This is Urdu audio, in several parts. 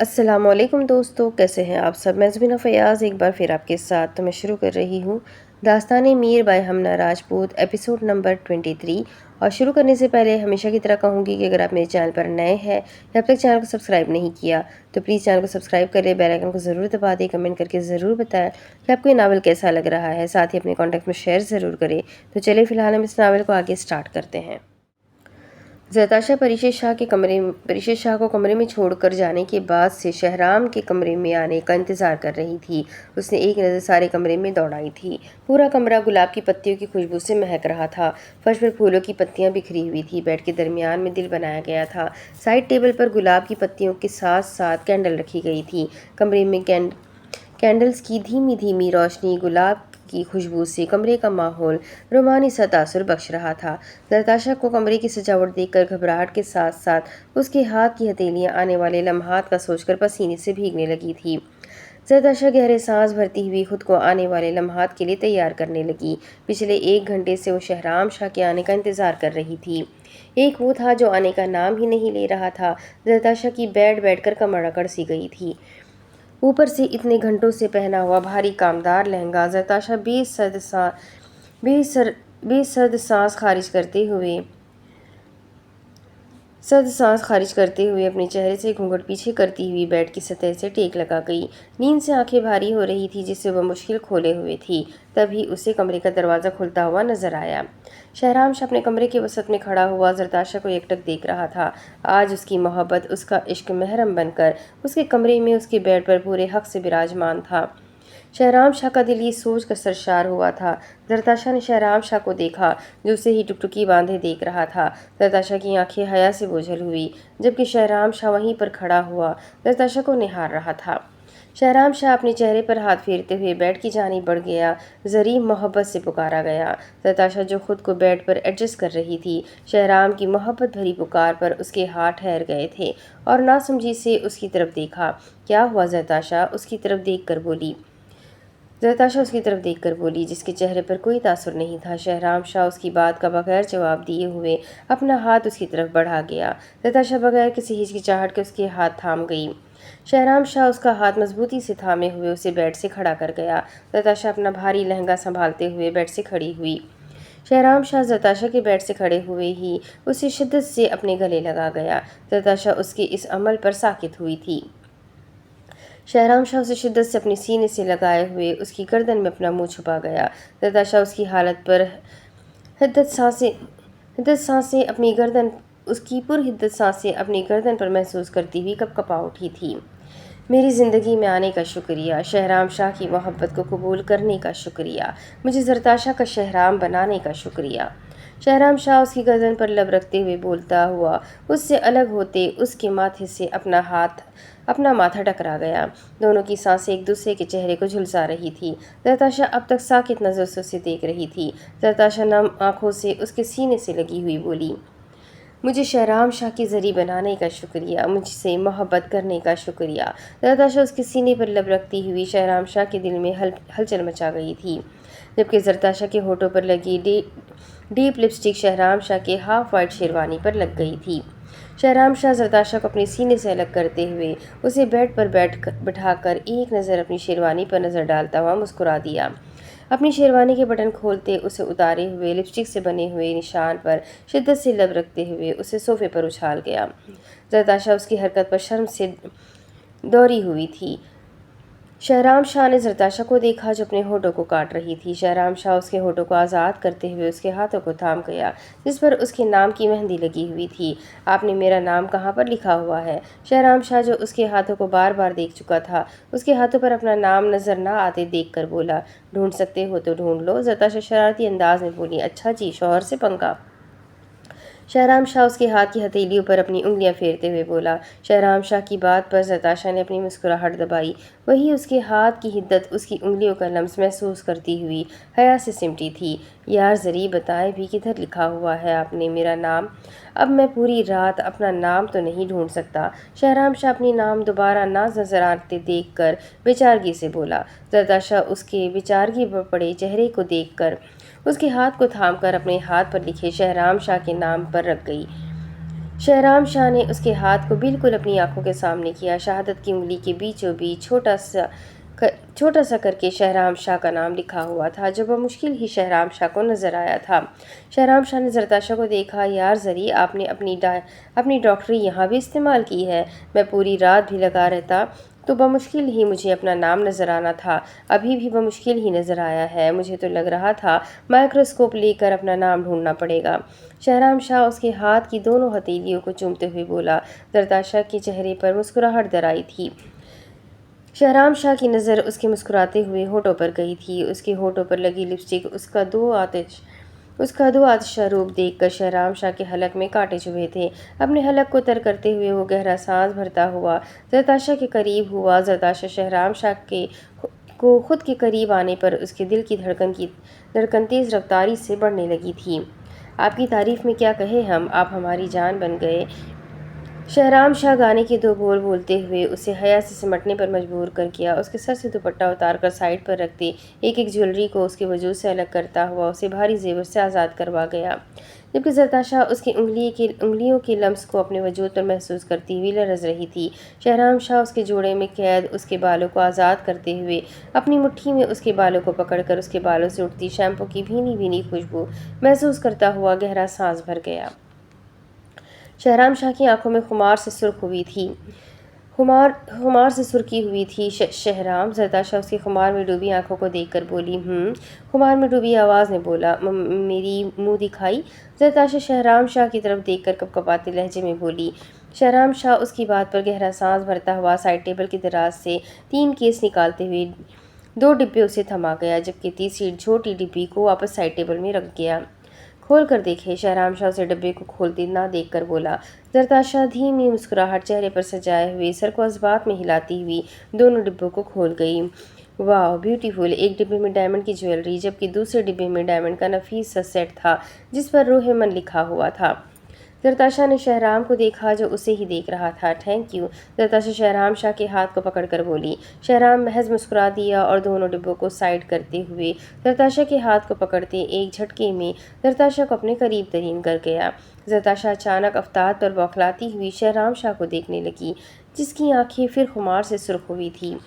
السلام علیکم دوستو، کیسے ہیں آپ سب؟ میں زبینہ فیاض ایک بار پھر آپ کے ساتھ میں شروع کر رہی ہوں داستان میر بائی ہمنہ راجپوت ایپیسوڈ نمبر 23۔ اور شروع کرنے سے پہلے ہمیشہ کی طرح کہوں گی کہ اگر آپ میرے چینل پر نئے ہیں یا اب تک چینل کو سبسکرائب نہیں کیا تو پلیز چینل کو سبسکرائب کریں، بیل آئیکن کو ضرور دبا دیں، کمنٹ کر کے ضرور بتائیں کہ آپ کو یہ ناول کیسا لگ رہا ہے، ساتھ ہی اپنے کانٹیکٹ میں شیئر ضرور کریں۔ تو چلیے فی الحال ہم اس ناول کو آگے سٹارٹ کرتے ہیں۔ زرتاشا پریشت شاہ کو کمرے میں چھوڑ کر جانے کے بعد سے شہرام کے کمرے میں آنے کا انتظار کر رہی تھی۔ اس نے ایک نظر سارے کمرے میں دوڑائی تھی۔ پورا کمرہ گلاب کی پتیوں کی خوشبو سے مہک رہا تھا۔ فرش پر پھولوں کی پتیاں بکھری ہوئی تھی۔ بیڈ کے درمیان میں دل بنایا گیا تھا۔ سائڈ ٹیبل پر گلاب کی پتیوں کے ساتھ ساتھ کینڈل رکھی گئی تھی۔ کمرے میں کینڈلز کی دھیمی دھیمی روشنی، گلاب کی خوشبو سے کمرے کا ماحول رومانی سا تاثر بخش رہا تھا۔ زرتاشا کو کمرے کی سجاوٹ دیکھ کر گھبراہٹ کے ساتھ ساتھ اس کے ہاتھ کی ہتھیلیاں آنے والے لمحات کا سوچ کر پسینے سے بھیگنے لگی تھی۔ زرتاشا گہرے سانس بھرتی ہوئی خود کو آنے والے لمحات کے لیے تیار کرنے لگی۔ پچھلے 1 گھنٹے سے وہ شہرام شاہ کے آنے کا انتظار کر رہی تھی۔ ایک وہ تھا جو آنے کا نام ہی نہیں لے رہا تھا۔ زرتاشا کی بیٹھ کر کمر اکڑ سی گئی تھی۔ اوپر سے اتنے گھنٹوں سے پہنا ہوا بھاری کامدار لہنگا۔ زرتاشا بے سرد سانس خارج کرتے ہوئے اپنے چہرے سے گھونگھٹ پیچھے کرتی ہوئی بیڈ کی سطح سے ٹیک لگا گئی۔ نیند سے آنکھیں بھاری ہو رہی تھی جسے وہ مشکل کھولے ہوئے تھی۔ تبھی اسے کمرے کا دروازہ کھلتا ہوا نظر آیا۔ شہرام شاہ اپنے کمرے کے وسط میں کھڑا ہوا زرتاشا کو یکٹک دیکھ رہا تھا۔ آج اس کی محبت، اس کا عشق محرم بن کر اس کے کمرے میں اس کے بیڈ پر پورے حق سے براجمان تھا۔ شہرام شاہ کا دل یہ سوچ کر سرشار ہوا تھا۔ زرتاشا نے شہرام شاہ کو دیکھا جو اسے ہی ٹکٹکی باندھے دیکھ رہا تھا۔ زرتاشا کی آنکھیں حیا سے بوجھل ہوئی جبکہ شہرام شاہ وہیں پر کھڑا ہوا زرتاشا کو نہار رہا تھا۔ شہرام شاہ اپنے چہرے پر ہاتھ پھیرتے ہوئے بیڈ کی جانب بڑھ گیا۔ ظریف محبت سے پکارا گیا۔ زرتاشا جو خود کو بیڈ پر ایڈجسٹ کر رہی تھی، شہرام کی محبت بھری پکار پر اس کے ہاتھ ٹھہر گئے تھے اور ناسمجھی سے اس کی طرف دیکھا۔ کیا ہوا زرتاشا؟ اس کی طرف دیکھ کر بولی جس کے چہرے پر کوئی تاثر نہیں تھا۔ شہرام شاہ اس کی بات کا بغیر جواب دیے ہوئے اپنا ہاتھ اس کی طرف بڑھا گیا۔ زرتاشا بغیر کسی ہچکچاہٹ کے اس کے ہاتھ تھام گئی۔ شہرام شاہ اس کا ہاتھ مضبوطی سے تھامے ہوئے اسے بیڈ سے کھڑا کر گیا۔ زرتاشا اپنا بھاری لہنگا سنبھالتے ہوئے بیڈ سے کھڑی ہوئی۔ شہرام شاہ زرتاشا کے بیڈ سے کھڑے ہوئے ہی اسے شدت سے اپنے گلے لگا گیا۔ زرتاشا اس کے اس عمل پر ساکت ہوئی تھی۔ شہرام شاہ اسے شدت سے اپنے سینے سے لگائے ہوئے اس کی گردن میں اپنا منہ چھپا گیا۔ زرتاشا اس کی حالت پر اس کی پرحدت سانسیں اپنی گردن پر محسوس کرتی ہوئی کپکپا اٹھی تھی۔ میری زندگی میں آنے کا شکریہ، شہرام شاہ کی محبت کو قبول کرنے کا شکریہ، مجھے زرتاشا کا شہرام بنانے کا شکریہ۔ شہرام شاہ اس کی گردن پر لب رکھتے ہوئے بولتا ہوا اس سے الگ ہوتے اس کے ماتھے سے اپنا ماتھا ٹکرا گیا۔ دونوں کی سانسیں ایک دوسرے کے چہرے کو جھلسا رہی تھی۔ زرتاشا اب تک ساکت نظر سے اسے دیکھ رہی تھی۔ زرتاشا نم آنکھوں سے اس کے سینے سے لگی ہوئی بولی، مجھے شہرام شاہ کی زری بنانے کا شکریہ، مجھ سے محبت کرنے کا شکریہ۔ زرتاشا اس کے سینے پر لب رکھتی ہوئی شہرام شاہ کے دل میں ہلچل مچا گئی تھی جبکہ زرتاشا کے ہونٹوں پر لگی ڈیپ لپسٹک شہرام شاہ کے ہاف وائٹ شیروانی پر لگ گئی تھی۔ شہرام شاہ زرتاشا کو اپنے سینے سے الگ کرتے ہوئے اسے بیڈ پر بٹھا کر ایک نظر اپنی شیروانی پر نظر ڈالتا ہوا مسکرا دیا۔ اپنی شیروانی کے بٹن کھولتے اسے اتارے ہوئے لپسٹک سے بنے ہوئے نشان پر شدت سے لب رکھتے ہوئے اسے صوفے پر اچھال گیا۔ زرتاشا اس کی حرکت پر شرم سے دوری ہوئی تھی۔ شہرام شاہ نے زرتاشا کو دیکھا جو اپنے ہونٹوں کو کاٹ رہی تھی۔ شہرام شاہ اس کے ہونٹوں کو آزاد کرتے ہوئے اس کے ہاتھوں کو تھام گیا جس پر اس کے نام کی مہندی لگی ہوئی تھی۔ آپ نے میرا نام کہاں پر لکھا ہوا ہے؟ شہرام شاہ جو اس کے ہاتھوں کو بار بار دیکھ چکا تھا اس کے ہاتھوں پر اپنا نام نظر نہ آتے دیکھ کر بولا، ڈھونڈ سکتے ہو تو ڈھونڈ لو۔ زرتاشا شرارتی انداز میں بولی، اچھا جی، شوہر سے پنگا؟ شہرام شاہ اس کے ہاتھ کی ہتھیلیوں پر اپنی انگلیاں پھیرتے ہوئے بولا۔ شہرام شاہ کی بات پر زرتاشا نے اپنی مسکراہٹ دبائی۔ وہی اس کے ہاتھ کی حدت اس کی انگلیوں کا لمس محسوس کرتی ہوئی حیا سے سمٹی تھی۔ یار ذری بتائیں بھی کدھر لکھا ہوا ہے آپ نے میرا نام؟ اب میں پوری رات اپنا نام تو نہیں ڈھونڈ سکتا۔ شہرام شاہ اپنی نام دوبارہ نہ نظر آتے دیکھ کر بےچارگی سے بولا۔ زرتاشا اس کے بےچارگی پڑے چہرے کو دیکھ کر اس کے ہاتھ کو تھام کر اپنے ہاتھ پر لکھے شہرام شاہ کے نام پر رک گئی۔ شہرام شاہ نے اس کے ہاتھ کو بالکل اپنی آنکھوں کے سامنے کیا۔ شہادت کی انگلی کے بیچوں بیچ چھوٹا سا کر کے شہرام شاہ کا نام لکھا ہوا تھا، جو بمشکل ہی شہرام شاہ کو نظر آیا تھا۔ شہرام شاہ نے زرتاشا کو دیکھا۔ یار زری، آپ نے اپنی ڈاکٹری یہاں بھی استعمال کی ہے؟ میں پوری رات بھی لگا رہتا تو بمشکل ہی مجھے اپنا نام نظر آنا تھا۔ ابھی بھی بمشکل ہی نظر آیا ہے۔ مجھے تو لگ رہا تھا مائکروسکوپ لے کر اپنا نام ڈھونڈنا پڑے گا۔ شہرام شاہ اس کے ہاتھ کی دونوں ہتھیلیوں کو چومتے ہوئے بولا۔ زرتاشا کے چہرے پر مسکراہٹ در آئی تھی۔ شہرام شاہ کی نظر اس کے مسکراتے ہوئے ہونٹوں پر گئی تھی۔ اس کے ہونٹوں پر لگی لپسٹک، اس کا دو آتشہ روپ دیکھ کر شہرام شاہ کے حلق میں کانٹے چبھے تھے۔ اپنے حلق کو تر کرتے ہوئے وہ گہرا سانس بھرتا ہوا زرتاشا کے قریب ہوا۔ زرتاشا شہرام شاہ کو خود کے قریب آنے پر اس کے دل کی دھڑکن تیز رفتاری سے بڑھنے لگی تھی۔ آپ کی تعریف میں کیا کہیں ہم، آپ ہماری جان بن گئے۔ شہرام شاہ گانے کے دو بول بولتے ہوئے اسے حیا سے سمٹنے پر مجبور کر کیا۔ اس کے سر سے دوپٹہ اتار کر سائیڈ پر رکھتے ایک ایک جیولری کو اس کے وجود سے الگ کرتا ہوا اسے بھاری زیور سے آزاد کروا گیا، جبکہ زرتاشا اس کی انگلیوں کے لمس کو اپنے وجود پر محسوس کرتی ہوئی لرز رہی تھی۔ شہرام شاہ اس کے جوڑے میں قید اس کے بالوں کو آزاد کرتے ہوئے اپنی مٹھی میں اس کے بالوں کو پکڑ کر اس کے بالوں سے اٹھتی شیمپو کی بھینی بھینی خوشبو محسوس کرتا ہوا گہرا سانس بھر گیا۔ شہرام شاہ کی آنکھوں میں خمار سے سرخی ہوئی تھی۔ شہرام، زرتاشا اس کی خمار میں ڈوبی آنکھوں کو دیکھ کر بولی۔ خمار میں ڈوبی آواز میں بولا۔ میری منہ دکھائی؟ زرتاشا شہرام شاہ کی طرف دیکھ کر کپکپاتے لہجے میں بولی۔ شہرام شاہ اس کی بات پر گہرا سانس بھرتا ہوا سائڈ ٹیبل کی دراز سے 3 کیس نکالتے ہوئے 2 ڈبے اسے تھما گیا، جبکہ تیسری چھوٹی ڈبی کو واپس سائڈ ٹیبل میں رکھ گیا۔ کھول کر دیکھے؟ شہرام شاہ اسے ڈبے کو کھولتے نہ دیکھ کر بولا۔ زرتاشا دھیمی مسکراہٹ چہرے پر سجائے ہوئے سر کو اسبات میں ہلاتی ہوئی دونوں ڈبوں کو کھول گئی۔ واو، بیوٹیفل! ایک ڈبے میں ڈائمنڈ کی جیولری، جبکہ دوسرے ڈبے میں ڈائمنڈ کا نفیس سا سیٹ تھا جس پر روح من لکھا ہوا تھا۔ زرتاشا نے شہرام کو دیکھا جو اسے ہی دیکھ رہا تھا۔ تھینک یو، زرتاشا شہرام شاہ کے ہاتھ کو پکڑ کر بولی۔ شہرام محض مسکرا دیا اور دونوں ڈبوں کو سائیڈ کرتے ہوئے زرتاشا کے ہاتھ کو پکڑتے ایک جھٹکے میں زرتاشا کو اپنے قریب ترین کر گیا۔ زرتاشا اچانک افتاد پر بوکھلاتی ہوئی شہرام شاہ کو دیکھنے لگی، جس کی آنکھیں پھر خمار سے سرخ ہوئی تھیں۔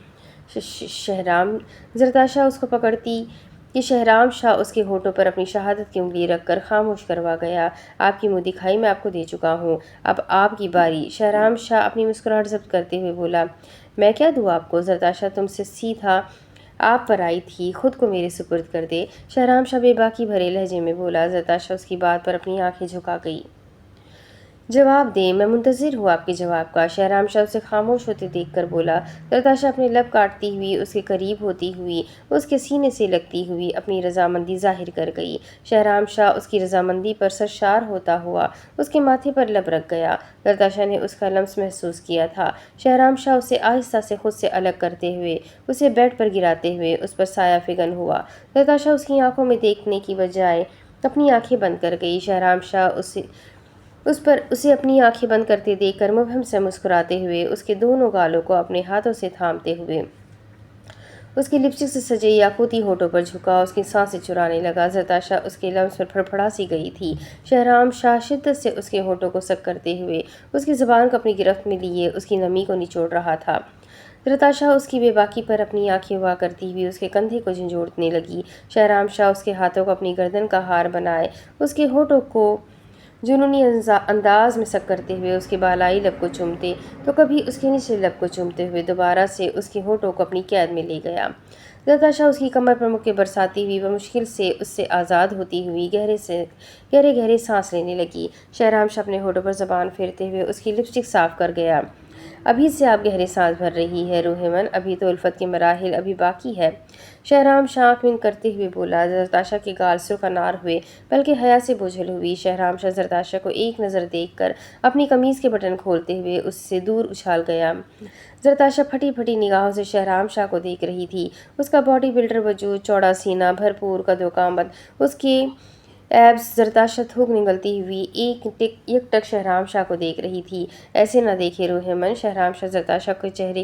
شہرام، زرتاشا اس کو پکڑتی کہ شہرام شاہ اس کے ہونٹوں پر اپنی شہادت کی انگلی رکھ کر خاموش کروا گیا۔ آپ کی منہ دکھائی میں آپ کو دے چکا ہوں، اب آپ کی باری۔ شہرام شاہ اپنی مسکراہٹ ضبط کرتے ہوئے بولا۔ میں کیا دوں آپ کو؟ زرتاشا تم سے سیدھا آپ پر آئی تھی، خود کو میرے سپرد کر دے، شہرام شاہ بے باکی بھرے لہجے میں بولا۔ زرتاشا اس کی بات پر اپنی آنکھیں جھکا گئی۔ جواب دیں، میں منتظر ہوں آپ کے جواب کا، شہرام شاہ اسے خاموش ہوتے دیکھ کر بولا۔ زرتاشا اپنے لب کاٹتی ہوئی اس کے قریب ہوتی ہوئی اس کے سینے سے لگتی ہوئی اپنی رضامندی ظاہر کر گئی۔ شہرام شاہ اس کی رضامندی پر سرشار ہوتا ہوا اس کے ماتھے پر لب رکھ گیا۔ زرتاشا نے اس کا لمس محسوس کیا تھا۔ شہرام شاہ اسے آہستہ سے خود سے الگ کرتے ہوئے اسے بیڈ پر گراتے ہوئے اس پر سایہ فگن ہوا۔ زرتاشا اس کی آنکھوں میں دیکھنے کی بجائے اپنی آنکھیں بند کر گئی۔ شہرام شاہ اسے اپنی آنکھیں بند کرتے دیکھ کر مبہم سے مسکراتے ہوئے اس کے دونوں گالوں کو اپنے ہاتھوں سے تھامتے ہوئے اس کی لپسٹک سے سجے یاقوتی ہونٹوں پر جھکا اس کی سانسیں چرانے لگا۔ زرتاشا اس کے لمس پر پھڑپھڑا سی گئی تھی۔ شہرام شاہ شدت سے اس کے ہونٹوں کو سک کرتے ہوئے اس کی زبان کو اپنی گرفت میں لیے اس کی نمی کو نچوڑ رہا تھا۔ زرتاشا اس کی بے باکی پر اپنی آنکھیں وا کرتی ہوئی اس کے کندھے کو جھنجھوڑنے لگی۔ شہرام شاہ اس کے ہاتھوں کو اپنی گردن کا ہار بنائے اس کے ہونٹوں کو جنونی انداز میں سک کرتے ہوئے اس کے بالائی لب کو چومتے تو کبھی اس کے نچلے لب کو چومتے ہوئے دوبارہ سے اس کے ہونٹوں کو اپنی قید میں لے گیا۔ زرتاشا اس کی کمر پر مکے برساتی ہوئی بمشکل سے اس سے آزاد ہوتی ہوئی گہرے سانس لینے لگی۔ شہرام شاہ اپنے ہونٹوں پر زبان پھیرتے ہوئے اس کی لپسٹک صاف کر گیا۔ ابھی سے آپ گہرے سانس بھر رہی ہے روح من، ابھی تو الفت کے مراحل ابھی باقی ہے، شہرام شاہ آنکھ بند کرتے ہوئے بولا۔ زرتاشا کے گال سرخ انار ہوئے بلکہ حیا سے بوجھل ہوئی۔ شہرام شاہ زرتاشا کو ایک نظر دیکھ کر اپنی قمیض کے بٹن کھولتے ہوئے اس سے دور اچھال گیا۔ زرتاشا پھٹی پھٹی نگاہوں سے شہرام شاہ کو دیکھ رہی تھی۔ اس کا باڈی بلڈر وجود، چوڑا سینہ، بھرپور قد و قامت، اس کے ایبس۔ زرتاشا تھوک نگلتی ہوئی یک ٹک شہرام شاہ کو دیکھ رہی تھی۔ ایسے نہ دیکھے روح من، شہرام شاہ زرتاشا کے چہرے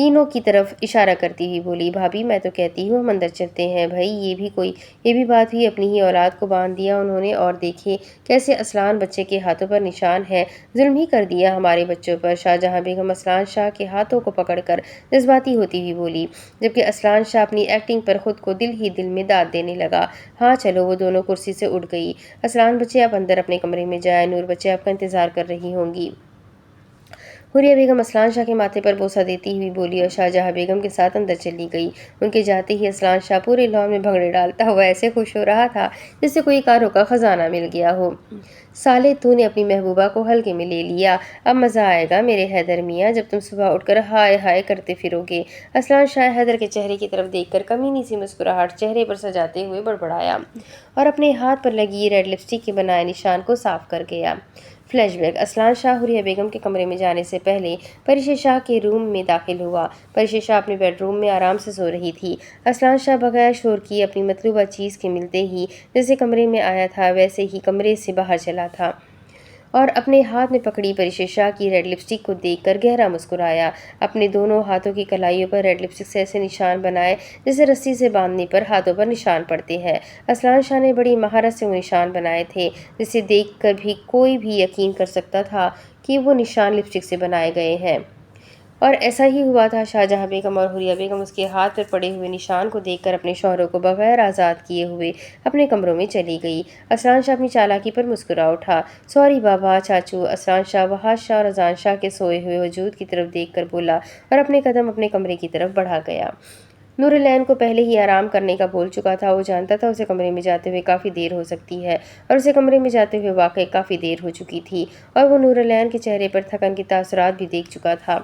تینوں کی طرف اشارہ کرتی ہوئی بولی، بھابھی میں تو کہتی ہوں ہم اندر چلتے ہیں۔ بھائی یہ بھی بات ہوئی، اپنی ہی اولاد کو باندھ دیا انہوں نے، اور دیکھے کیسے اسلان بچے کے ہاتھوں پر نشان ہے، ظلم ہی کر دیا ہمارے بچوں پر۔ شاہجہاں بیگم اسلان شاہ کے ہاتھوں کو پکڑ کر جذباتی ہوتی ہوئی بولی، جبکہ اسلان شاہ اپنی ایکٹنگ پر خود کو دل ہی دل میں داد دینے لگا۔ ہاں چلو، وہ دونوں کرسی سے اٹھ گئی۔ اسلان بچے آپ اندر اپنے کمرے میں جائیں، نور بچے آپ کا انتظار کر رہی ہوں گی۔ حوریہ بیگم اسلان شاہ کے ماتھے پر بوسہ دیتی ہوئی بولی اور شاہجہاں بیگم کے ساتھ اندر چلی گئی۔ ان کے جاتے ہی اسلان شاہ پورے لان میں بھنگڑے ڈالتا ہوا ایسے خوش ہو رہا تھا جیسے کوئی کاروں کا خزانہ مل گیا ہو۔ سالے تو نے اپنی محبوبہ کو ہلکے میں لے لیا، اب مزہ آئے گا میرے حیدر میاں جب تم صبح اٹھ کر ہائے ہائے کرتے پھرو گے۔ اسلان شاہ حیدر کے چہرے کی طرف دیکھ کر کمینی سی مسکراہٹ چہرے پر سجاتے ہوئے بڑبڑایا اور اپنے ہاتھ پر لگی ریڈ لپسٹک کے بنائے نشان کو صاف کر گیا۔ فلیش بیک: اسلان شاہ حوریہ بیگم کے کمرے میں جانے سے پہلے پریشے شاہ کے روم میں داخل ہوا۔ پریشے شاہ اپنے بیڈ روم میں آرام سے سو رہی تھی۔ اسلان شاہ بغیر شور کیے اپنی مطلوبہ چیز کے ملتے ہی جیسے کمرے میں آیا تھا ویسے ہی کمرے سے باہر چلا تھا اور اپنے ہاتھ میں پکڑی پریشے شاہ کی ریڈ لپسٹک کو دیکھ کر گہرا مسکرایا۔ اپنے دونوں ہاتھوں کی کلائیوں پر ریڈ لپسٹک سے ایسے نشان بنائے جیسے رسی سے باندھنے پر ہاتھوں پر نشان پڑتے ہیں۔ اسلان شاہ نے بڑی مہارت سے وہ نشان بنائے تھے جسے دیکھ کر بھی کوئی بھی یقین کر سکتا تھا کہ وہ نشان لپسٹک سے بنائے گئے ہیں، اور ایسا ہی ہوا تھا۔ شاہجہاں بیگم اور حوریہ بیگم اس کے ہاتھ پر پڑے ہوئے نشان کو دیکھ کر اپنے شوہروں کو بغیر آزاد کیے ہوئے اپنے کمروں میں چلی گئی۔ اسلان شاہ اپنی چالاکی پر مسکرا اٹھا۔ سوری بابا چاچو۔ اسلان شاہ وحاش شاہ اور اذان شاہ کے سوئے ہوئے وجود کی طرف دیکھ کر بولا اور اپنے قدم اپنے کمرے کی طرف بڑھا گیا۔ نور العین کو پہلے ہی آرام کرنے کا بول چکا تھا، وہ جانتا تھا اسے کمرے میں جاتے ہوئے کافی دیر ہو سکتی ہے، اور اسے کمرے میں جاتے ہوئے واقعی کافی دیر ہو چکی تھی، اور وہ نور العین کے چہرے پر تھکن کے تاثرات بھی دیکھ چکا تھا۔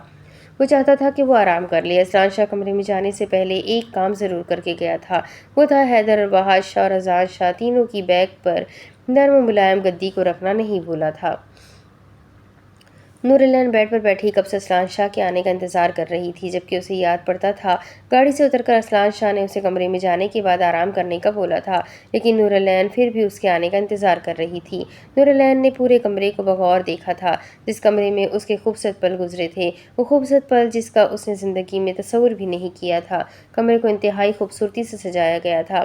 وہ چاہتا تھا کہ وہ آرام کر لے۔ اسلان شاہ کمرے میں جانے سے پہلے ایک کام ضرور کر کے گیا تھا، وہ تھا حیدر اور وحاش شاہ اور اذان شاہ تینوں کی بیک پر نرم و ملائم گدی کو رکھنا نہیں بھولا تھا۔ نور العین بیڈ پر بیٹھی کب سے اسلان شاہ کے آنے کا انتظار کر رہی تھی، جبکہ اسے یاد پڑتا تھا گاڑی سے اتر کر اسلان شاہ نے اسے کمرے میں جانے کے بعد آرام کرنے کا بولا تھا، لیکن نور العین پھر بھی اس کے آنے کا انتظار کر رہی تھی۔ نور العین نے پورے کمرے کو بغور دیکھا تھا، جس کمرے میں اس کے خوبصورت پل گزرے تھے، وہ خوبصورت پل جس کا اس نے زندگی میں تصور بھی نہیں کیا تھا۔ کمرے کو انتہائی خوبصورتی سے سجایا گیا تھا۔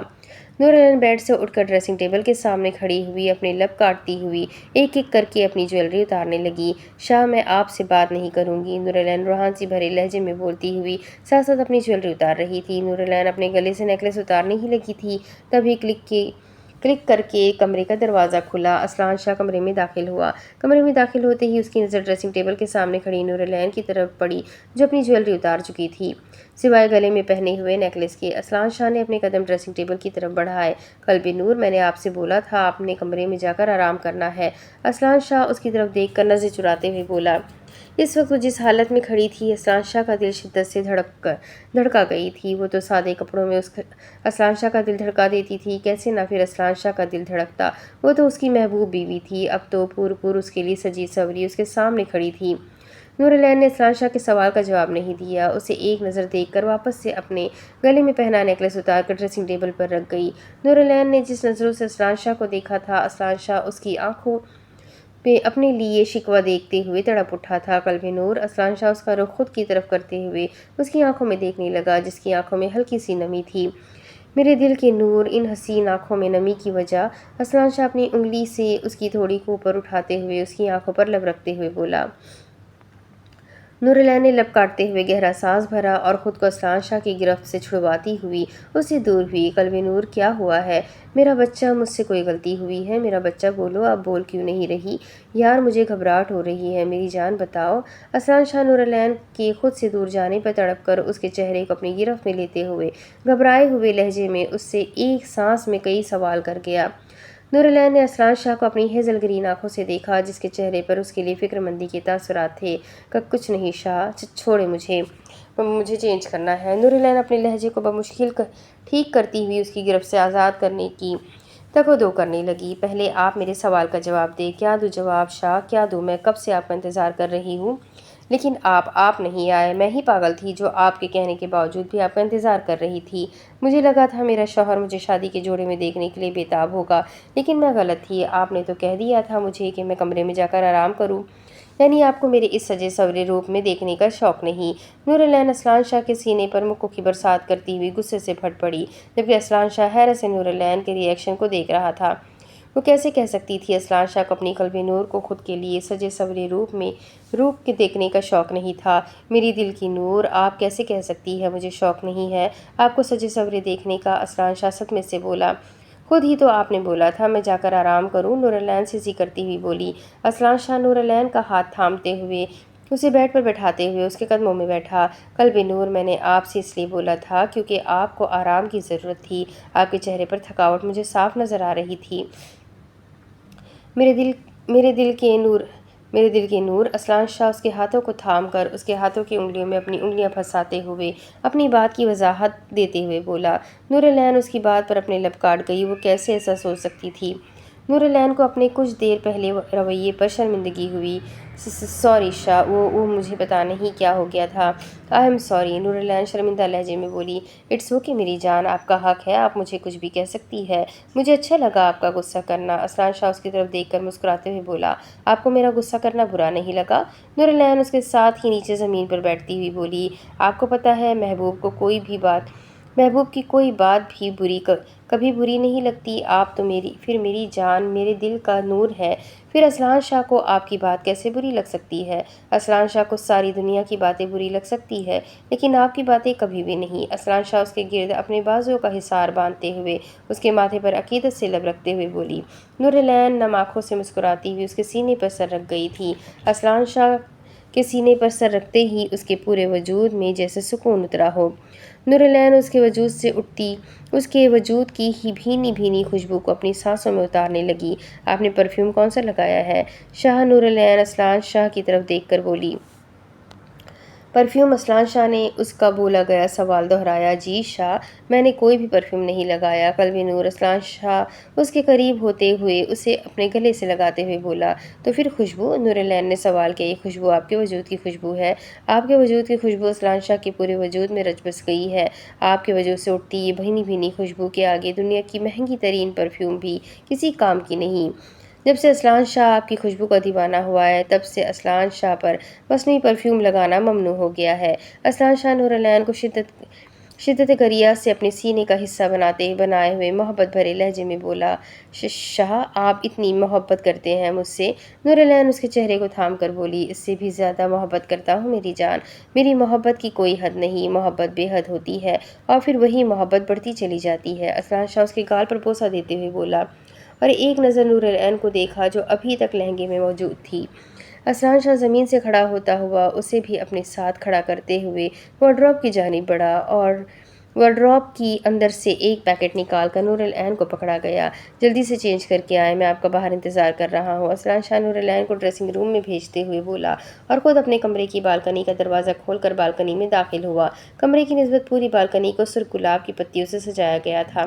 نور العین بیڈ سے اٹھ کر ڈریسنگ ٹیبل کے سامنے کھڑی ہوئی اپنے لب کاٹتی ہوئی ایک ایک کر کے اپنی جیولری اتارنے لگی۔ شاہ میں آپ سے بات نہیں کروں گی، نور العین روحان سی بھرے لہجے میں بولتی ہوئی ساتھ ساتھ اپنی جیولری اتار رہی تھی۔ نور العین اپنے گلے سے نیکلس اتارنے ہی لگی تھی، تبھی کلک کر کے کمرے کا دروازہ کھلا۔ اسلان شاہ کمرے میں داخل ہوا۔ کمرے میں داخل ہوتے ہی اس کی نظر ڈریسنگ ٹیبل کے سامنے کھڑی نور العین کی طرف پڑی جو اپنی جیولری اتار چکی تھی، سوائے گلے میں پہنے ہوئے نیکلس کے۔ اسلان شاہ نے اپنے قدم ڈریسنگ ٹیبل کی طرف بڑھائے۔ قلب نور، میں نے آپ سے بولا تھا اپنے کمرے میں جا کر آرام کرنا ہے۔ اسلان شاہ اس کی طرف دیکھ کر نظریں چراتے ہوئے بولا۔ اس وقت وہ جس حالت میں کھڑی تھی اسلان شاہ کا دل شدت سے دھڑکا گئی تھی۔ وہ تو سادے کپڑوں میں اسلان شاہ کا دل دھڑکا دیتی تھی، کیسے نہ پھر اسلان شاہ کا دل دھڑکتا، وہ تو اس کی محبوب بیوی تھی، اب تو پور اس کے لیے سجی سوری اس کے سامنے کھڑی تھی۔ نور العین نے اسلان شاہ کے سوال کا جواب نہیں دیا، اسے ایک نظر دیکھ کر واپس سے اپنے گلے میں پہنا نیکلس اتار کر ڈریسنگ ٹیبل پر رکھ گئی۔ نور العین نے جس نظروں سے اسلان شاہ کو دیکھا تھا، اسلان شاہ اس کی آنکھوں پہ اپنے لیے شکوہ دیکھتے ہوئے تڑپ اٹھا تھا۔ قلب نور، اسلان شاہ اس کا رخ خود کی طرف کرتے ہوئے اس کی آنکھوں میں دیکھنے لگا، جس کی آنکھوں میں ہلکی سی نمی تھی۔ میرے دل کے نور، ان حسین آنکھوں میں نمی کی وجہ؟ اسلان شاہ اپنی انگلی سے اس کی تھوڑی کو اوپر اٹھاتے ہوئے اس کی آنکھوں پر لب رکھتے ہوئے بولا۔ نور العین نے لب کاٹتے ہوئے گہرا سانس بھرا اور خود کو اسلان شاہ کی گرفت سے چھڑواتی ہوئی اس سے دور ہوئی۔ قلب نور، کیا ہوا ہے؟ میرا بچہ، مجھ سے کوئی غلطی ہوئی ہے؟ میرا بچہ بولو، اب بول کیوں نہیں رہی؟ یار مجھے گھبراہٹ ہو رہی ہے، میری جان بتاؤ۔ اسلان شاہ نور العین کے خود سے دور جانے پر تڑپ کر اس کے چہرے کو اپنی گرفت میں لیتے ہوئے گھبرائے ہوئے لہجے میں اس سے ایک سانس میں کئی سوال کر گیا۔ نور العین نے اسلان شاہ کو اپنی ہیزل گرین آنکھوں سے دیکھا، جس کے چہرے پر اس کے لیے فکر مندی کے تاثرات تھے۔ کچھ نہیں شاہ، چھوڑے مجھے چینج کرنا ہے۔ نور العین اپنے لہجے کو بمشکل ٹھیک کرتی ہوئی اس کی گرفت سے آزاد کرنے کی تک و دو کرنے لگی۔ پہلے آپ میرے سوال کا جواب دیں۔ کیا دوں جواب شاہ، کیا دوں؟ میں کب سے آپ کا انتظار کر رہی ہوں، لیکن آپ نہیں آئے۔ میں ہی پاگل تھی جو آپ کے کہنے کے باوجود بھی آپ کا انتظار کر رہی تھی۔ مجھے لگا تھا میرا شوہر مجھے شادی کے جوڑے میں دیکھنے کے لیے بے تاب ہوگا، لیکن میں غلط تھی۔ آپ نے تو کہہ دیا تھا مجھے کہ میں کمرے میں جا کر آرام کروں، یعنی آپ کو میرے اس سجے سورے روپ میں دیکھنے کا شوق نہیں۔ نورالعین اسلان شاہ کے سینے پر مکوں کی برسات کرتی ہوئی غصے سے پھٹ پڑی، جبکہ اسلان شاہ حیرت سے نورالعین کے ری ایکشن کو دیکھ رہا تھا۔ وہ کیسے کہہ سکتی تھی اسلان شاہ کو اپنی قلب نور کو خود کے لیے سجے سورے روپ کے دیکھنے کا شوق نہیں تھا؟ میری دل کی نور، آپ کیسے کہہ سکتی ہے مجھے شوق نہیں ہے آپ کو سجے سورے دیکھنے کا؟ اسلان شاہ صدمے سے بولا۔ خود ہی تو آپ نے بولا تھا میں جا کر آرام کروں، نورالعین سیسی کرتی ہوئی بولی۔ اسلان شاہ نورالعین کا ہاتھ تھامتے ہوئے اسے بیڈ پر بٹھاتے ہوئے اس کے قدموں میں بیٹھا۔ قلب نور، میں نے آپ سے اس لیے بولا تھا کیونکہ آپ کو آرام کی ضرورت تھی، آپ کے چہرے پر تھکاوٹ مجھے صاف نظر آ رہی تھی۔ میرے دل کے نور، اسلان شاہ اس کے ہاتھوں کو تھام کر اس کے ہاتھوں کی انگلیوں میں اپنی انگلیاں پھنساتے ہوئے اپنی بات کی وضاحت دیتے ہوئے بولا۔ نورالعین اس کی بات پر اپنے لب کاٹ گئی، وہ کیسے ایسا سوچ سکتی تھی؟ نورالعین کو اپنے کچھ دیر پہلے رویے پر شرمندگی ہوئی۔ سوری شاہ، وہ مجھے پتہ نہیں کیا ہو گیا تھا۔ آئی ایم سوری، نورالعین شرمندہ لہجے میں بولی۔ اٹس اوکے میری جان، آپ کا حق ہے، آپ مجھے کچھ بھی کہہ سکتی ہے، مجھے اچھا لگا آپ کا غصہ کرنا۔ اسلان شاہ اس کی طرف دیکھ کر مسکراتے ہوئے بولا۔ آپ کو میرا غصہ کرنا برا نہیں لگا؟ نورالعین اس کے ساتھ ہی نیچے زمین پر بیٹھتی ہوئی بولی۔ آپ کو پتہ ہے محبوب کی کوئی بات بھی کبھی بری نہیں لگتی، آپ تو میری جان، میرے دل کا نور ہے، پھر اسلان شاہ کو آپ کی بات کیسے بری لگ سکتی ہے؟ اسلان شاہ کو ساری دنیا کی باتیں بری لگ سکتی ہے لیکن آپ کی باتیں کبھی بھی نہیں۔ اسلان شاہ اس کے گرد اپنے بازوؤں کا حصار باندھتے ہوئے اس کے ماتھے پر عقیدت سے لب رکھتے ہوئے بولی۔ نورالعین نم آنکھوں سے مسکراتی ہوئی اس کے سینے پر سر رکھ گئی تھی۔ اسلان شاہ کے سینے پر سر رکھتے ہی اس کے پورے وجود میں جیسے سکون اترا ہو۔ نورالعین اس کے وجود سے اٹھتی اس کے وجود کی ہی بھینی بھینی خوشبو کو اپنی سانسوں میں اتارنے لگی۔ آپ نے پرفیوم کون سا لگایا ہے؟ شاہ نورالعین اسلان شاہ کی طرف دیکھ کر بولی۔ پرفیوم؟ اسلان شاہ نے اس کا بولا گیا سوال دہرایا۔ جی شاہ، میں نے کوئی بھی پرفیوم نہیں لگایا۔ قلب نور، اسلان شاہ اس کے قریب ہوتے ہوئے اسے اپنے گلے سے لگاتے ہوئے بولا۔ تو پھر خوشبو؟ نورالعین نے سوال کیا۔ یہ خوشبو آپ کے وجود کی خوشبو ہے؟ آپ کے وجود کی خوشبو اسلان شاہ کے پورے وجود میں رچ بس گئی ہے۔ آپ کے وجود سے اٹھتی یہ بھینی بھینی خوشبو کے آگے دنیا کی مہنگی ترین پرفیوم بھی کسی کام کی نہیں۔ جب سے اسلان شاہ آپ کی خوشبو کا دیوانہ ہوا ہے تب سے اسلان شاہ پر مصنوعی پرفیوم لگانا ممنوع ہو گیا ہے۔ اسلان شاہ نورالعین کو شدت گریہ سے اپنے سینے کا حصہ بنائے ہوئے محبت بھرے لہجے میں بولا۔ شاہ، آپ اتنی محبت کرتے ہیں مجھ سے؟ نورالعین اس کے چہرے کو تھام کر بولی۔ اس سے بھی زیادہ محبت کرتا ہوں میری جان، میری محبت کی کوئی حد نہیں، محبت بے حد ہوتی ہے اور پھر وہی محبت بڑھتی چلی جاتی ہے۔ اسلان شاہ اس کے گال پر بوسہ دیتے ہوئے بولا اور ایک نظر نورالعین کو دیکھا جو ابھی تک لہنگے میں موجود تھی۔ اسلان شاہ زمین سے کھڑا ہوتا ہوا اسے بھی اپنے ساتھ کھڑا کرتے ہوئے وارڈروب کی جانب بڑھا اور وارڈروب کی اندر سے ایک پیکٹ نکال کر نورالعین کو پکڑا گیا۔ جلدی سے چینج کر کے آئے، میں آپ کا باہر انتظار کر رہا ہوں۔ اسلان شاہ نورالعین کو ڈریسنگ روم میں بھیجتے ہوئے بولا اور خود اپنے کمرے کی بالکنی کا دروازہ کھول کر بالکنی میں داخل ہوا۔ کمرے کی نسبت پوری بالکنی کو سرخ گلاب کی پتیوں سے سجایا گیا تھا۔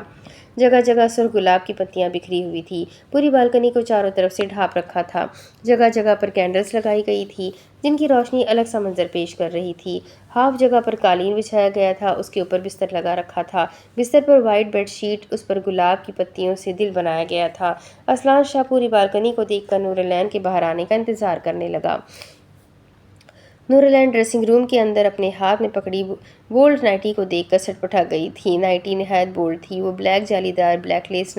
جگہ جگہ سرخ گلاب کی پتیاں بکھری ہوئی تھی۔ پوری بالکنی کو چاروں طرف سے ڈھانپ رکھا تھا۔ جگہ جگہ پر کینڈلز لگائی گئی تھی جن کی روشنی الگ سا منظر پیش کر رہی تھی۔ ہاف جگہ پر قالین بچھایا گیا تھا، اس کے اوپر بستر لگا رکھا تھا۔ بستر پر وائٹ بیڈ شیٹ، اس پر گلاب کی پتیوں سے دل بنایا گیا تھا۔ اسلان شاہ پوری بالکنی کو دیکھ کر نورالعین کے باہر آنے کا انتظار کرنے لگا۔ نورالعین ڈریسنگ روم کے اندر اپنے ہاتھ میں پکڑی بولڈ نائٹی کو دیکھ کر سٹپٹا گئی تھی۔ نائٹی نہایت بولڈ تھی، وہ بلیک جالی دار بیک لیس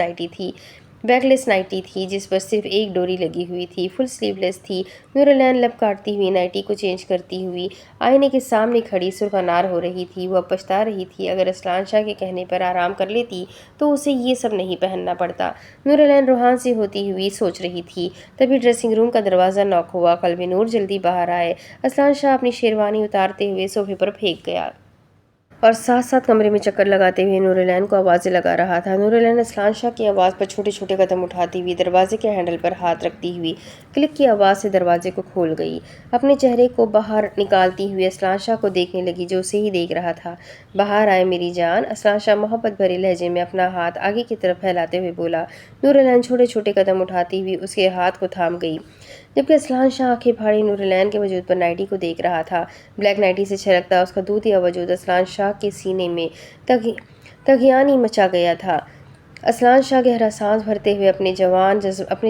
نائٹی تھی جس پر صرف ایک ڈوری لگی ہوئی تھی، فل سلیو لیس تھی۔ نورالعین لب کاٹتی ہوئی نائٹی کو چینج کرتی ہوئی آئینے کے سامنے کھڑی سرخنار ہو رہی تھی۔ وہ اب پچھتا رہی تھی، اگر اسلان شاہ کے کہنے پر آرام کر لیتی تو اسے یہ سب نہیں پہننا پڑتا۔ نورالعین روحان سی ہوتی ہوئی سوچ رہی تھی، تبھی ڈریسنگ روم کا دروازہ نوک ہوا۔ قلب نور، جلدی باہر آئے۔ اسلان شاہ اپنی شیروانی اتارتے ہوئے صوفے پر پھینک گیا اور ساتھ ساتھ کمرے میں چکر لگاتے ہوئے نورالعین کو آوازیں لگا رہا تھا۔ نورالعین اسلان شاہ کی آواز پر چھوٹے چھوٹے قدم اٹھاتی ہوئی دروازے کے ہینڈل پر ہاتھ رکھتی ہوئی کلک کی آواز سے دروازے کو کھول گئی۔ اپنے چہرے کو باہر نکالتی ہوئی اسلان شاہ کو دیکھنے لگی جو اسے ہی دیکھ رہا تھا۔ باہر آئے میری جان، اسلان شاہ محبت بھرے لہجے میں اپنا ہاتھ آگے کی طرف پھیلاتے ہوئے بولا۔ نورالعین چھوٹے چھوٹے قدم اٹھاتی ہوئی اس کے ہاتھ کو تھام گئی، جبکہ اسلان شاہ آنکھیں پھاڑے نورالعین کے وجود پر نائٹی کو دیکھ رہا تھا۔ بلیک نائٹی سے چھلکتا اس کا دودھیا وجود اسلان شاہ کے سینے میں طغیانی مچا گیا تھا۔ اسلان شاہ گہرا سانس بھرتے ہوئے اپنے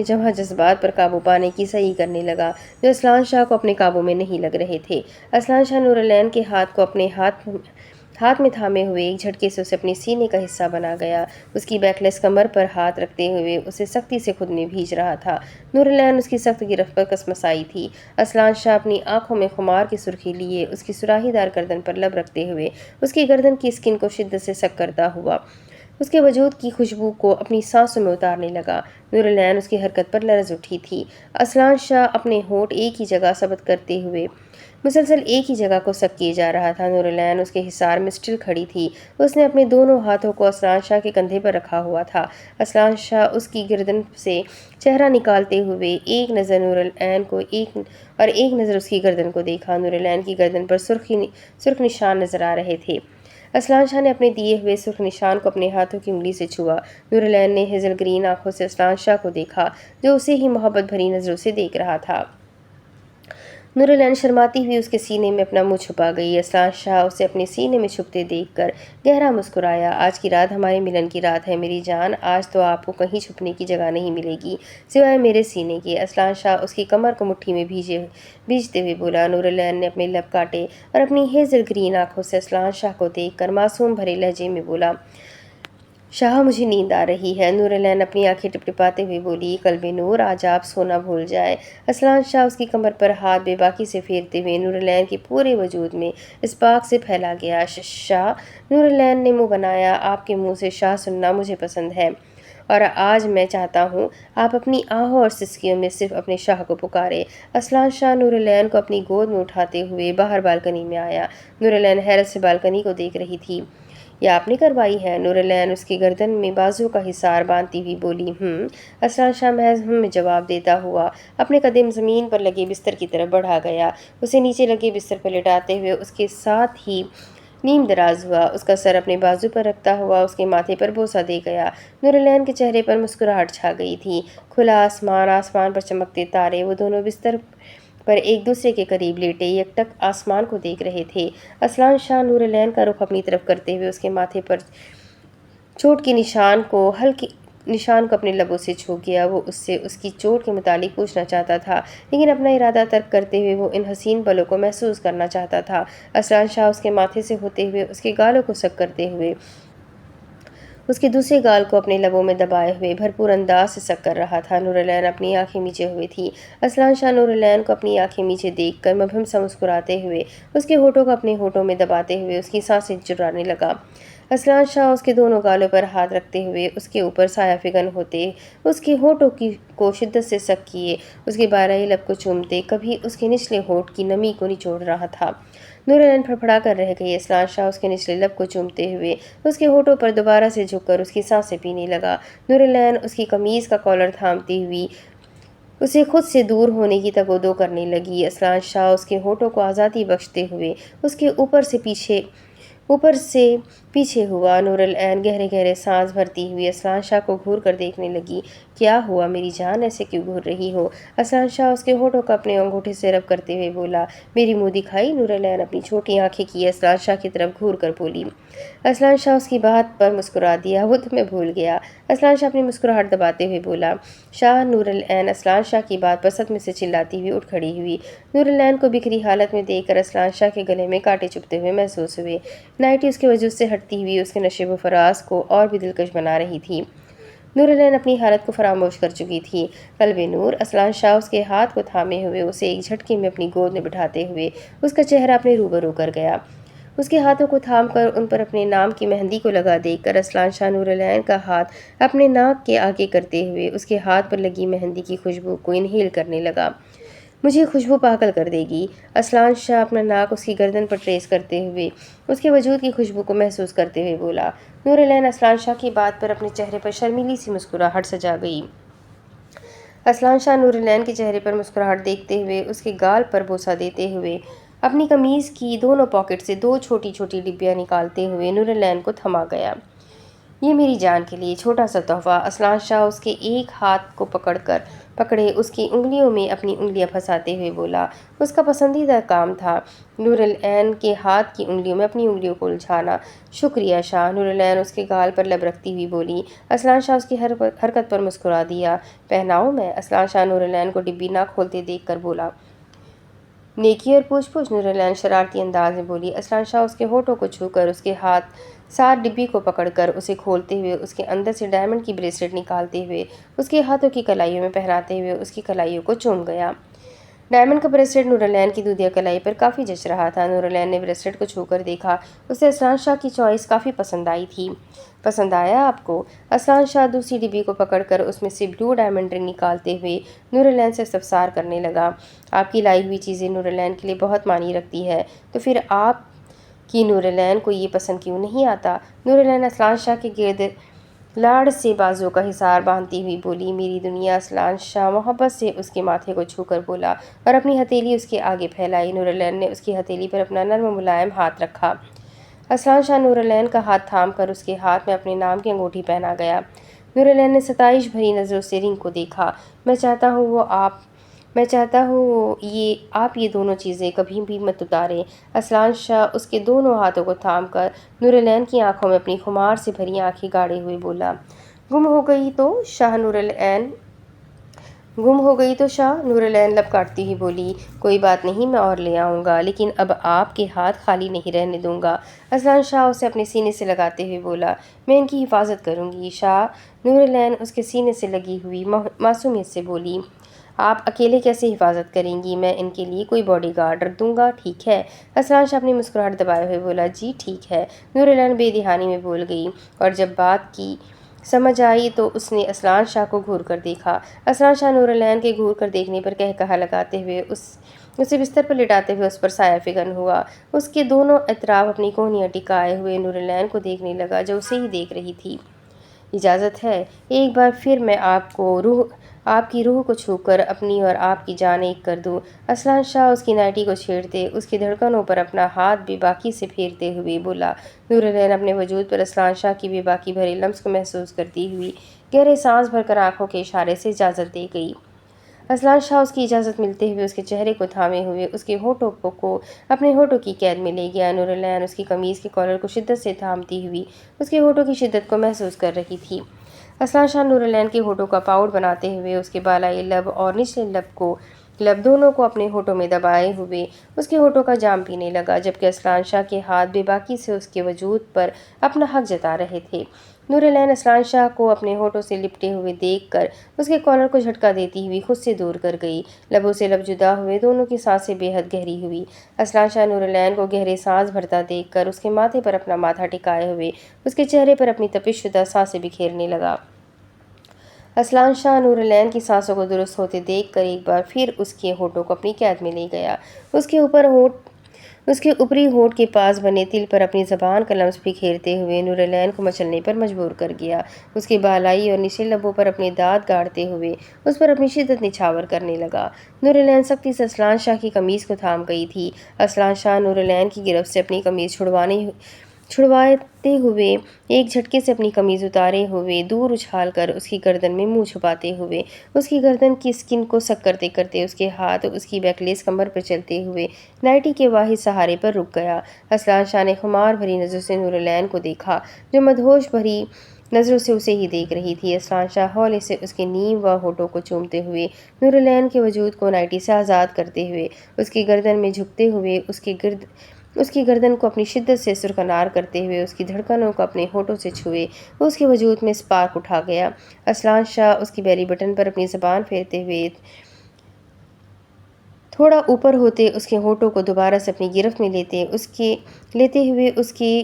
جمع جذبات پر قابو پانے کی صحیح کرنے لگا جو اسلان شاہ کو اپنے قابو میں نہیں لگ رہے تھے۔ اسلان شاہ نور العین کے ہاتھ کو اپنے ہاتھ میں تھامے ہوئے ایک جھٹکے سے اسے اپنے سینے کا حصہ بنا گیا۔ اس کی بیک لیس کمر پر ہاتھ رکھتے ہوئے اسے سختی سے خود میں بھیج رہا تھا۔ نور العین اس کی سخت گرفت پر کسمسائی تھی۔ اسلان شاہ اپنی آنکھوں میں خمار کی سرخی لیے اس کی سراہی دار گردن پر لب رکھتے ہوئے اس کی گردن کی اسکن کو شدت سے سک کرتا ہوا اس کے وجود کی خوشبو کو اپنی سانسوں میں اتارنے لگا۔ نور العین اس کی حرکت پر لرز اٹھی تھی۔ اسلان شاہ اپنے ہونٹ ایک ہی جگہ ثبت کرتے ہوئے مسلسل ایک ہی جگہ کو سک کیے جا رہا تھا۔ نور العین اس کے حصار میں اسٹل کھڑی تھی۔ اس نے اپنے دونوں ہاتھوں کو اسلان شاہ کے کندھے پر رکھا ہوا تھا۔ اسلان شاہ اس کی گردن سے چہرہ نکالتے ہوئے ایک نظر نور العین کو ایک نظر اس کی گردن کو دیکھا۔ نور العین کی گردن پر سرخ نشان نظر آ رہے تھے۔ اسلان شاہ نے اپنے دیے ہوئے سرخ نشان کو اپنے ہاتھوں کی انگلی سے چھوا۔ نور العین نے ہیزل گرین آنکھوں سے اسلان شاہ کو دیکھا جو اسے ہی محبت بھری نظروں سے دیکھ رہا تھا۔ نور العین شرماتی ہوئی اس کے سینے میں اپنا منہ چھپا گئی۔ اسلان شاہ اسے اپنے سینے میں چھپتے دیکھ کر گہرا مسکرایا۔ آج کی رات ہمارے ملن کی رات ہے میری جان، آج تو آپ کو کہیں چھپنے کی جگہ نہیں ملے گی سوائے میرے سینے کے۔ اسلان شاہ اس کی کمر کو مٹھی میں بھیجتے ہوئے بولا۔ نور العین نے اپنے لب کاٹے اور اپنی ہیزل گرین آنکھوں سے اسلان شاہ کو دیکھ کر معصوم بھرے لہجے میں بولا، شاہ مجھے نیند آ رہی ہے۔ نور العین اپنی آنکھیں ٹپٹپاتے ہوئے بولی، قلب نور آج آپ سونا بھول جائے۔ اسلان شاہ اس کی کمر پر ہاتھ بے باکی سے پھیرتے ہوئے نور العین کے پورے وجود میں اس پاک سے پھیلا گیا۔ شاہ، نور العین نے منہ بنایا، آپ کے منہ سے شاہ سننا مجھے پسند ہے اور آج میں چاہتا ہوں آپ اپنی آہوں اور سسکیوں میں صرف اپنے شاہ کو پکارے۔ اسلان شاہ نور العین کو اپنی گود میں اٹھاتے ہوئے باہر بالکنی میں آیا۔ نور العین حیرت سے بالکنی کو دیکھ رہی تھی۔ یہ آپ نے کروائی ہے؟ نور العین اس کی گردن میں بازو کا حصار باندھتی ہوئی بولی۔ اسلان شاہ محض میں جواب دیتا ہوا اپنے قدم زمین پر لگے بستر کی طرف بڑھا گیا۔ اسے نیچے لگے بستر پر لٹاتے ہوئے اس کے ساتھ ہی نیم دراز ہوا، اس کا سر اپنے بازو پر رکھتا ہوا اس کے ماتھے پر بوسہ دے گیا۔ نور العین کے چہرے پر مسکراہٹ چھا گئی تھی۔ کھلا آسمان پر چمکتے تارے، وہ دونوں بستر پر ایک دوسرے کے قریب لیٹے یکٹک آسمان کو دیکھ رہے تھے۔ اسلان شاہ نور العین کا رخ اپنی طرف کرتے ہوئے اس کے ماتھے پر چوٹ کے نشان کو اپنے لبوں سے چھو گیا۔ وہ اس سے اس کی چوٹ کے متعلق پوچھنا چاہتا تھا لیکن اپنا ارادہ ترک کرتے ہوئے وہ ان حسین پلوں کو محسوس کرنا چاہتا تھا۔ اسلان شاہ اس کے ماتھے سے ہوتے ہوئے اس کے گالوں کو سک کرتے ہوئے اس کے دوسرے گال کو اپنے لبوں میں دبائے ہوئے بھرپور انداز سے سک کر رہا تھا۔ نور العین اپنی آنکھیں میچے ہوئے تھی۔ اسلان شاہ نور العین کو اپنی آنکھیں میچے دیکھ کر مبہم سا مسکراتے ہوئے اس کے ہونٹوں کو اپنے ہونٹوں میں دباتے ہوئے اس کی سانسیں چرانے لگا۔ اسلان شاہ اس کے دونوں گالوں پر ہاتھ رکھتے ہوئے اس کے اوپر سایہ فگن ہوتے اس کے ہونٹوں کو شدت سے سک کیے اس کے بارہی لب کو چومتے کبھی اس کے نچلے ہونٹ کی نمی کو نچوڑ رہا تھا۔ نور العین پھڑپھڑا کر رہ گئی۔ اسلان شاہ اس کے نچلے لب کو چومتے ہوئے اس کے ہونٹوں پر دوبارہ سے جھک کر اس کی سانسیں پینے لگا۔ نور العین اس کی قمیض کا کالر تھامتی ہوئی اسے خود سے دور ہونے کی تگ و دو کرنے لگی۔ اسلان شاہ اس کے ہونٹوں کو آزادی بخشتے ہوئے اس کے اوپر سے پیچھے ہوا۔ نور العین گہرے گہرے سانس بھرتی ہوئی اسلان شاہ کو گھور کر دیکھنے لگی۔ کیا ہوا میری جان، ایسے کیوں گھور رہی ہو؟ اسلان شاہ اس کے ہونٹوں کو اپنے انگوٹھے سے رب کرتے ہوئے بولا۔ میری منہ دکھائی؟ نور العین اپنی چھوٹی آنکھیں کیے اسلان شاہ کی طرف گھور کر بولی۔ اسلان شاہ اس کی بات پر مسکرا دیا، وہ تمہیں بھول گیا۔ اسلان شاہ اپنی مسکراہٹ دباتے ہوئے بولا۔ شاہ، نور العین اسلان شاہ کی بات پر صدمے سے چلاتی ہوئی اٹھ کھڑی ہوئی۔ نور العین کو بکھری حالت میں دیکھ کر اسلان شاہ کے گلے میں کانٹے چبھتے ہوئے محسوس ہوئے۔ نائٹی اس کے وجود سے ہٹتی ہوئی اس کے نشیب و فراز کو اور بھی دلکش بنا رہی تھی۔ نور العین اپنی حالت کو فراموش کر چکی تھی۔ قلب نور، اسلان شاہ اس کے ہاتھ کو تھامے ہوئے اسے ایک جھٹکے میں اپنی گود میں بٹھاتے ہوئے اس کا چہرہ اپنے روبرو کر گیا۔ اس کے ہاتھوں کو تھام کر ان پر اپنے نام کی مہندی کو لگا دیکھ کر اسلان شاہ نور العین کا ہاتھ اپنے ناک کے آگے کرتے ہوئے اس کے ہاتھ پر لگی مہندی کی خوشبو کو انہیل کرنے لگا۔ مجھے خوشبو پاگل کر دے گی۔ اسلان شاہ اپنا ناک اس کی گردن پر ٹریس کرتے ہوئے اس کے وجود کی خوشبو کو محسوس کرتے ہوئے بولا۔ نور العین اسلان شاہ کی بات پر اپنے چہرے پر شرمیلی سی مسکراہٹ سجا گئی۔ اسلان شاہ نور العین کے چہرے پر مسکراہٹ دیکھتے ہوئے اس کے گال پر بوسہ دیتے ہوئے اپنی قمیض کی دونوں پاکٹ سے 2 چھوٹی چھوٹی ڈبیاں نکالتے ہوئے نور العین کو تھما گیا۔ یہ میری جان کے لیے چھوٹا سا تحفہ۔ اسلان شاہ اس کے ایک ہاتھ کو پکڑے اس کی انگلیوں میں اپنی انگلیاں پھنساتے ہوئے بولا۔ اس کا پسندیدہ کام تھا نور العین کے ہاتھ کی انگلیوں میں اپنی انگلیوں کو الجھانا۔ شکریہ شاہ، نور العین اس کے گال پر لب رکھتی ہوئی بولی۔ اسلان شاہ اس کی حرکت پر مسکرا دیا۔ پہناؤں میں؟ اسلان شاہ نور العین کو ڈبی نہ کھولتے دیکھ کر بولا۔ نیکی اور پوچھ پوچھ، نور العین شرارتی انداز میں بولی۔ اسلان شاہ اس کے ہونٹوں کو چھو کر اس کے ساتھ ڈبی کو پکڑ کر اسے کھولتے ہوئے، اس کے اندر سے ڈائمنڈ کی بریسلیٹ نکالتے ہوئے، اس کے ہاتھوں کی کلائیوں میں پہناتے ہوئے اس کی کلائیوں کو چوم گیا۔ ڈائمنڈ کا بریسلیٹ نور العین کی دودھیا کلائی پر کافی جچ رہا تھا۔ نور العین نے بریسلیٹ کو چھو کر دیکھا۔ اسے اسلان شاہ کی چوائس کافی پسند آئی تھی۔ پسند آیا آپ کو؟ اسلان شاہ دوسری ڈبی کو پکڑ کر اس میں سے بلو ڈائمنڈ رنگ نکالتے ہوئے نور العین سے استفسار کرنے لگا۔ آپ کی لائی ہوئی چیزیں نور العین کے لیے بہت معنی رکھتی ہے، تو پھر آپ کی نور العین کو یہ پسند کیوں نہیں آتا؟ نور العین اسلان شاہ کے گرد لاڑ سے بازو کا حصار باندھتی ہوئی بولی۔ میری دنیا۔ اسلان شاہ محبت سے اس کے ماتھے کو چھو کر بولا اور اپنی ہتھیلی اس کے آگے پھیلائی۔ نور العین نے اس کی ہتھیلی پر اپنا نرم و ملائم ہاتھ رکھا۔ اسلان شاہ نور العین کا ہاتھ تھام کر اس کے ہاتھ میں اپنے نام کی انگوٹھی پہنا گیا۔ نور العین نے ستائش بھری نظروں سے رنگ کو دیکھا۔ میں چاہتا ہوں آپ یہ دونوں چیزیں کبھی بھی مت اتاریں۔ اسلان شاہ اس کے دونوں ہاتھوں کو تھام کر نور العین کی آنکھوں میں اپنی خمار سے بھری آنکھیں گاڑے ہوئے بولا۔ گم ہو گئی تو شاہ؟ نور العین لب کاٹتی ہوئی بولی۔ کوئی بات نہیں، میں اور لے آؤں گا، لیکن اب آپ کے ہاتھ خالی نہیں رہنے دوں گا۔ اسلان شاہ اسے اپنے سینے سے لگاتے ہوئے بولا۔ میں ان کی حفاظت کروں گی شاہ۔ نور العین اس کے سینے سے لگی ہوئی معصومیت سے بولی۔ آپ اکیلے کیسے حفاظت کریں گی؟ میں ان کے لیے کوئی باڈی گارڈ رکھ دوں گا، ٹھیک ہے؟ اسلان شاہ اپنی مسکراہٹ دبائے ہوئے بولا۔ جی ٹھیک ہے، نور العین بے دہانی میں بول گئی، اور جب بات کی سمجھ آئی تو اس نے اسلان شاہ کو گھور کر دیکھا۔ اسلان شاہ نور العین کے گھور کر دیکھنے پر قہقہہ لگاتے ہوئے اسے بستر پر لٹاتے ہوئے اس پر سایہ فگن ہوا۔ اس کے دونوں اطراف اپنی کوہنیاں ٹکائے ہوئے نور العین کو دیکھنے لگا جو اسے ہی دیکھ رہی تھی۔ اجازت ہے؟ ایک بار پھر میں آپ کی روح کو چھو کر اپنی اور آپ کی جان ایک کر دوں۔ اسلان شاہ اس کی نائٹی کو چھیڑتے، اس کی دھڑکنوں پر اپنا ہاتھ بے باکی سے پھیرتے ہوئے بولا۔ نور العین اپنے وجود پر اسلان شاہ کی بے باکی بھرے لمس کو محسوس کرتی ہوئی گہرے سانس بھر کر آنکھوں کے اشارے سے اجازت دے گئی۔ اسلان شاہ اس کی اجازت ملتے ہوئے اس کے چہرے کو تھامے ہوئے اس کے ہونٹوں کو اپنے ہونٹوں کی قید میں لے گیا۔ نور العین اس کی قمیض کے کالر کو شدت سے تھامتی ہوئی اس کے ہونٹوں کی شدت کو محسوس کر رہی تھی۔ اسلان شاہ نور العین کے ہونٹوں کا پاؤڈ بناتے ہوئے اس کے بالائی لب اور نچلے لب دونوں کو اپنے ہونٹوں میں دبائے ہوئے اس کے ہونٹوں کا جام پینے لگا، جبکہ اسلان شاہ کے ہاتھ بے باکی سے اس کے وجود پر اپنا حق جتا رہے تھے۔ نور العین اسلان شاہ کو اپنے ہونٹوں سے لپٹے ہوئے دیکھ کر اس کے کالر کو جھٹکا دیتی ہوئی خود سے دور کر گئی۔ لبوں سے لب جدا ہوئے دونوں کی سانسیں بے حد گہری ہوئی۔ اسلان شاہ نور العین کو گہرے سانس بھرتا دیکھ کر اس کے ماتھے پر اپنا ماتھا ٹکائے ہوئے اس کے چہرے پر اپنی تپش شدہ سانسیں بکھیرنے لگا۔ اسلان شاہ نور العین کی سانسوں کو درست ہوتے دیکھ کر ایک بار پھر اس کے ہونٹوں کو اپنی قید میں لے گیا۔ اس کے اوپری ہونٹ کے پاس بنے تل پر اپنی زبان کا لمس بکھیرتے ہوئے نور العین کو مچلنے پر مجبور کر گیا۔ اس کے بالائی اور نچلے لبوں پر اپنے دانت گاڑتے ہوئے اس پر اپنی شدت نچھاور کرنے لگا۔ نور العین سختی سے اسلان شاہ کی قمیض کو تھام گئی تھی۔ اسلان شاہ نور العین کی گرفت سے اپنی قمیض چھڑواتے ہوئے ایک جھٹکے سے اپنی قمیض اتارے ہوئے دور اچھال کر اس کی گردن میں منہ چھپاتے ہوئے اس کی گردن کی اسکن کو سک کرتے کرتے اس کے ہاتھ اس کی بیکلیس کمر پر چلتے ہوئے نائٹی کے واحد سہارے پر رک گیا۔ اسلان شاہ نے خمار بھری نظروں سے نور العین کو دیکھا جو مدہوش بھری نظروں سے اسے ہی دیکھ رہی تھی۔ اسلان شاہ ہولے سے اس کے نیم و ہونٹوں کو چومتے ہوئے نور العین کے وجود کو نائٹی سے آزاد کرتے ہوئے اس کی گردن میں جھکتے ہوئے اس کی گردن کو اپنی شدت سے سرکنار کرتے ہوئے اس کی دھڑکنوں کو اپنے ہونٹوں سے چھوئے اس کے وجود میں سپارک اٹھا گیا۔ اسلان شاہ اس کی بیلی بٹن پر اپنی زبان پھیرتے ہوئے تھوڑا اوپر ہوتے اس کے ہونٹوں کو دوبارہ سے اپنی گرفت میں لیتے ہوئے اس کے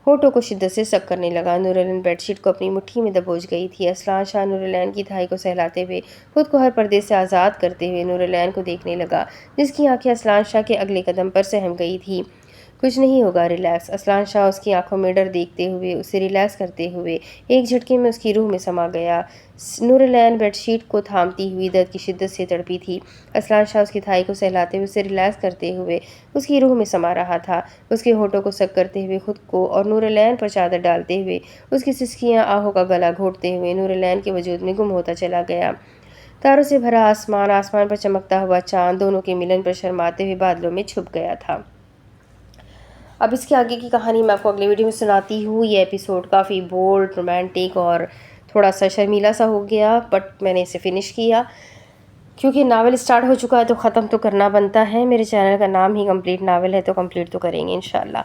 ہونٹوں کو شدت سے سک کرنے لگا۔ نور العین بیڈ شیٹ کو اپنی مٹھی میں دبوچ گئی تھی۔ اسلان شاہ نور العین کی تھائی کو سہلاتے ہوئے خود کو ہر پردے سے آزاد کرتے ہوئے نور العین کو دیکھنے لگا جس کی آنکھیں اسلان شاہ کے اگلے قدم پر سہم گئی تھی۔ کچھ نہیں ہوگا، ریلیکس۔ اسلان شاہ اس کی آنکھوں میں ڈر دیکھتے ہوئے اسے ریلیکس کرتے ہوئے ایک جھٹکے میں اس کی روح میں سما گیا۔ نور العین بیڈ شیٹ کو تھامتی ہوئی درد کی شدت سے تڑپی تھی۔ اسلان شاہ اس کی تھائی کو سہلاتے ہوئے اسے ریلیکس کرتے ہوئے اس کی روح میں سما رہا تھا، اس کے ہونٹوں کو سک کرتے ہوئے خود کو اور نور العین پر چادر ڈالتے ہوئے اس کی سسکیاں آہوں کا گلا گھونٹتے ہوئے نور العین کے وجود میں گم ہوتا چلا گیا۔ تاروں سے بھرا آسمان، آسمان پر چمکتا ہوا چاند دونوں کے ملن پر شرماتے ہوئے بادلوں میں چھپ گیا تھا۔ اب اس کے آگے کی کہانی میں آپ کو اگلے ویڈیو میں سناتی ہوں۔ یہ ایپیسوڈ کافی بولڈ، رومانٹک اور تھوڑا سا شرمیلا سا ہو گیا، بٹ میں نے اسے فنش کیا کیونکہ ناول اسٹارٹ ہو چکا ہے تو ختم تو کرنا بنتا ہے۔ میرے چینل کا نام ہی کمپلیٹ ناول ہے تو کمپلیٹ تو کریں گے انشاءاللہ۔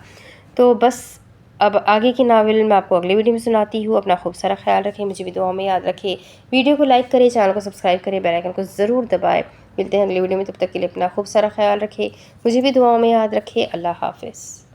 تو بس اب آگے کی ناول میں آپ کو اگلے ویڈیو میں سناتی ہوں۔ اپنا خوب سارا خیال رکھیں، مجھے بھی دعاؤں میں یاد رکھیں۔ ویڈیو کو لائک کریں، چینل کو سبسکرائب کریں، بیل آئیکن کو ضرور دبائیں۔ ملتے ہیں اگلے ویڈیو میں، تب تک کے لیے اپنا خوب سارا خیال رکھیں، مجھے بھی دعاؤں میں یاد رکھیں۔ اللہ حافظ۔